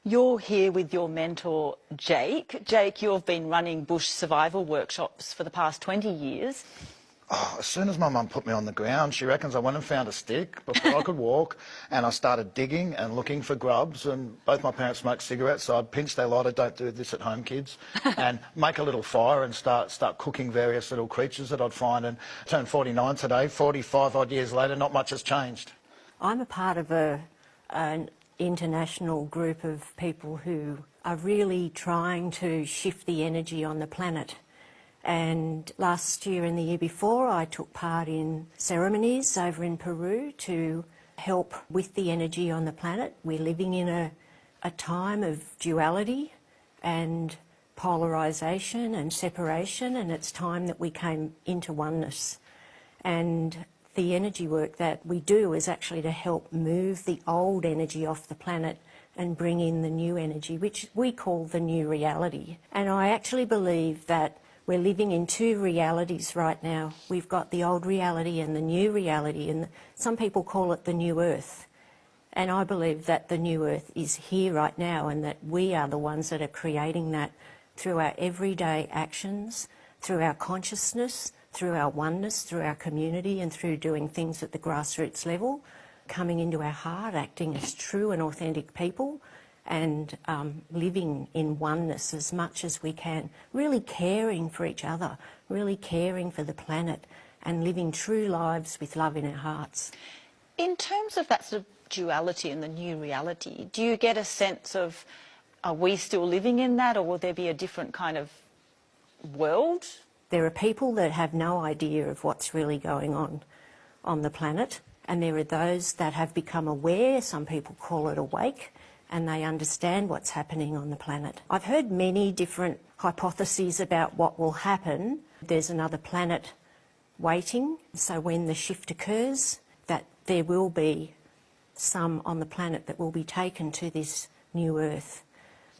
You're here with your mentor, Jake. Jake, you've been running bush survival workshops for the past 20 years. Oh, as soon as my mum put me on the ground, she reckons I went and found a stick before I could walk, and I started digging and looking for grubs, and both my parents smoked cigarettes, so I'd pinch their lighter, don't do this at home, kids, and make a little fire and start cooking various little creatures that I'd find, and I turned 49 today, 45 odd years later, not much has changed. I'm a part of an international group of people who are really trying to shift the energy on the planet. And last year and the year before, I took part in ceremonies over in Peru to help with the energy on the planet. We're living in a time of duality and polarisation and separation, and it's time that we came into oneness. And the energy work that we do is actually to help move the old energy off the planet and bring in the new energy, which we call the new reality. And I actually believe that we're living in two realities right now. We've got the old reality and the new reality, and some people call it the new earth. And I believe that the new earth is here right now, and that we are the ones that are creating that through our everyday actions, through our consciousness, through our oneness, through our community, and through doing things at the grassroots level, coming into our heart, acting as true and authentic people, and living in oneness as much as we can, really caring for each other, really caring for the planet, and living true lives with love in our hearts. In terms of that sort of duality and the new reality, do you get a sense of, are we still living in that, or will there be a different kind of world? There are people that have no idea of what's really going on the planet, and there are those that have become aware, some people call it awake, and they understand what's happening on the planet. I've heard many different hypotheses about what will happen. There's another planet waiting, so when the shift occurs, that there will be some on the planet that will be taken to this new earth.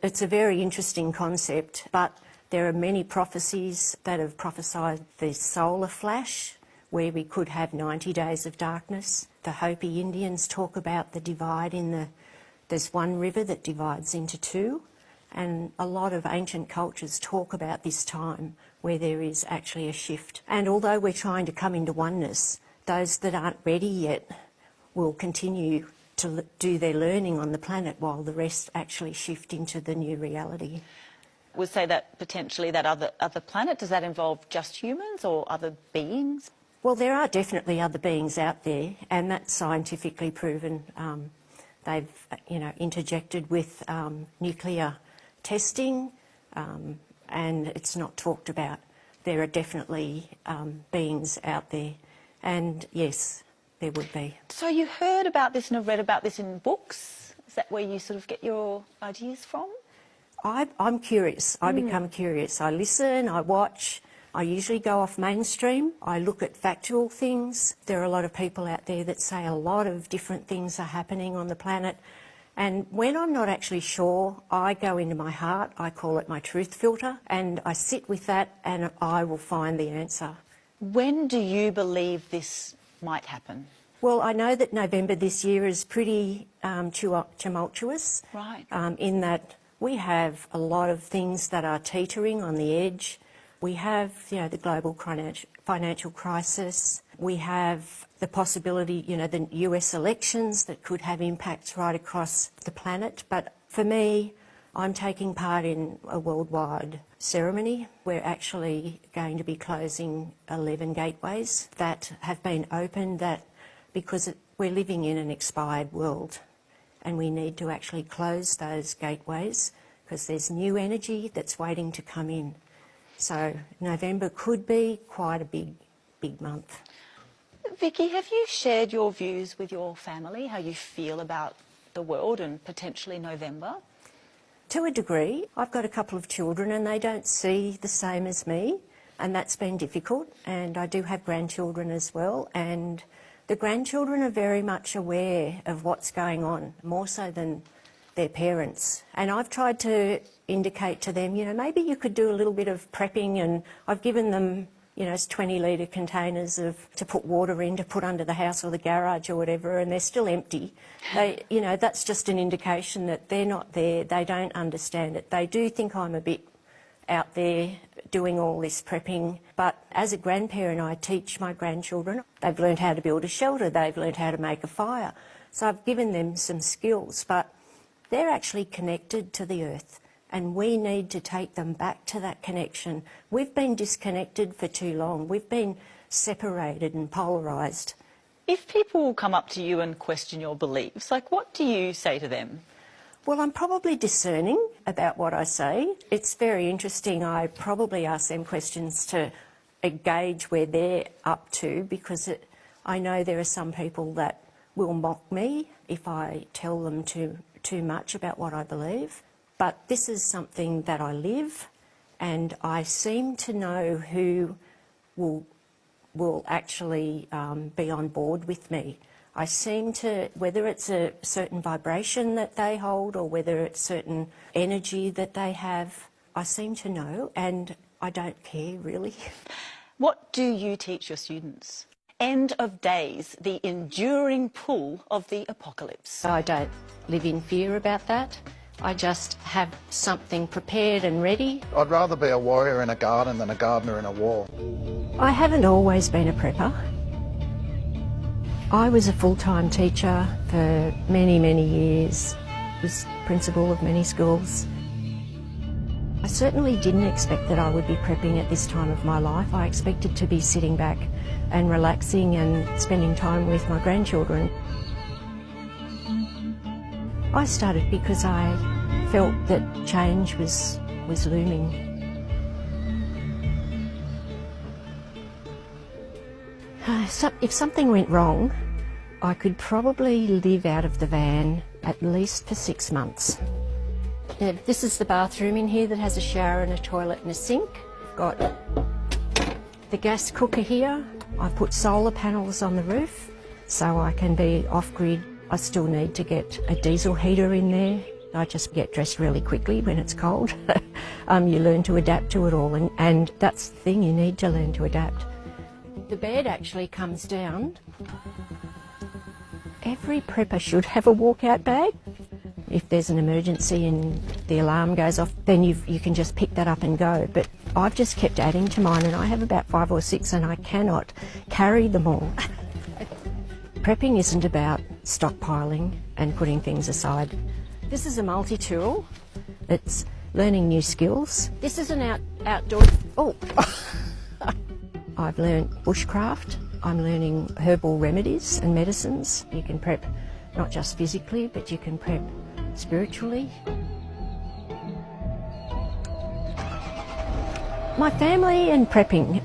It's a very interesting concept, but there are many prophecies that have prophesied the solar flash, where we could have 90 days of darkness. The Hopi Indians talk about the divide there's one river that divides into two, and a lot of ancient cultures talk about this time where there is actually a shift. And although we're trying to come into oneness, those that aren't ready yet will continue to do their learning on the planet while the rest actually shift into the new reality. Would say that potentially that other planet, does that involve just humans or other beings? Well, there are definitely other beings out there, and that's scientifically proven. They've, interjected with nuclear testing, and it's not talked about. There are definitely beings out there, and yes, there would be. So you heard about this and have read about this in books? Is that where you sort of get your ideas from? I'm curious. I become curious. I listen, I watch. I usually go off mainstream. I look at factual things. There are a lot of people out there that say a lot of different things are happening on the planet. And when I'm not actually sure, I go into my heart. I call it my truth filter. And I sit with that and I will find the answer. When do you believe this might happen? Well, I know that November this year is pretty tumultuous. Right. In that we have a lot of things that are teetering on the edge. We have, the global financial crisis. We have the possibility, the US elections that could have impacts right across the planet. But for me, I'm taking part in a worldwide ceremony. We're actually going to be closing 11 gateways that have been opened because we're living in an expired world, and we need to actually close those gateways because there's new energy that's waiting to come in. So November could be quite a big month. Vicky, have you shared your views with your family, how you feel about the world and potentially November? To a degree. I've got a couple of children and they don't see the same as me, and that's been difficult. And I do have grandchildren as well, and the grandchildren are very much aware of what's going on, more so than their parents. And I've tried to indicate to them, maybe you could do a little bit of prepping, and I've given them, you know, it's 20-litre containers to put water in, to put under the house or the garage or whatever, and they're still empty. You know, that's just an indication that they're not there, they don't understand it. They do think I'm a bit out there doing all this prepping, but as a grandparent I teach my grandchildren. They've learned how to build a shelter, they've learned how to make a fire. So I've given them some skills, but they're actually connected to the earth, and we need to take them back to that connection. We've been disconnected for too long. We've been separated and polarised. If people come up to you and question your beliefs, like, what do you say to them? Well, I'm probably discerning about what I say. It's very interesting. I probably ask them questions to gauge where they're up to, because I know there are some people that will mock me if I tell them too much about what I believe. But this is something that I live, and I seem to know who will actually be on board with me. I seem to, whether it's a certain vibration that they hold or whether it's certain energy that they have, I seem to know, and I don't care really. What do you teach your students? End of days, the enduring pull of the apocalypse. I don't live in fear about that. I just have something prepared and ready. I'd rather be a warrior in a garden than a gardener in a war. I haven't always been a prepper. I was a full-time teacher for many, many years. Was principal of many schools. I certainly didn't expect that I would be prepping at this time of my life. I expected to be sitting back and relaxing and spending time with my grandchildren. I started because I felt that change was looming. So if something went wrong, I could probably live out of the van at least for 6 months. Now, this is the bathroom in here that has a shower and a toilet and a sink. Got the gas cooker here. I put solar panels on the roof so I can be off-grid. I still need to get a diesel heater in there. I just get dressed really quickly when it's cold. You learn to adapt to it all, and that's the thing, you need to learn to adapt. The bed actually comes down. Every prepper should have a walkout bag. If there's an emergency and the alarm goes off, then you can just pick that up and go. But I've just kept adding to mine, and I have about 5 or 6 and I cannot carry them all. Prepping isn't about stockpiling and putting things aside. This is a multi-tool. It's learning new skills. This is an outdoor... Oh! I've learned bushcraft. I'm learning herbal remedies and medicines. You can prep not just physically, but you can prep spiritually. My family and prepping,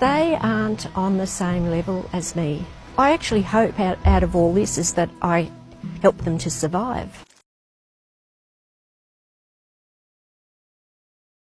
they aren't on the same level as me. I actually hope out of all this is that I help them to survive.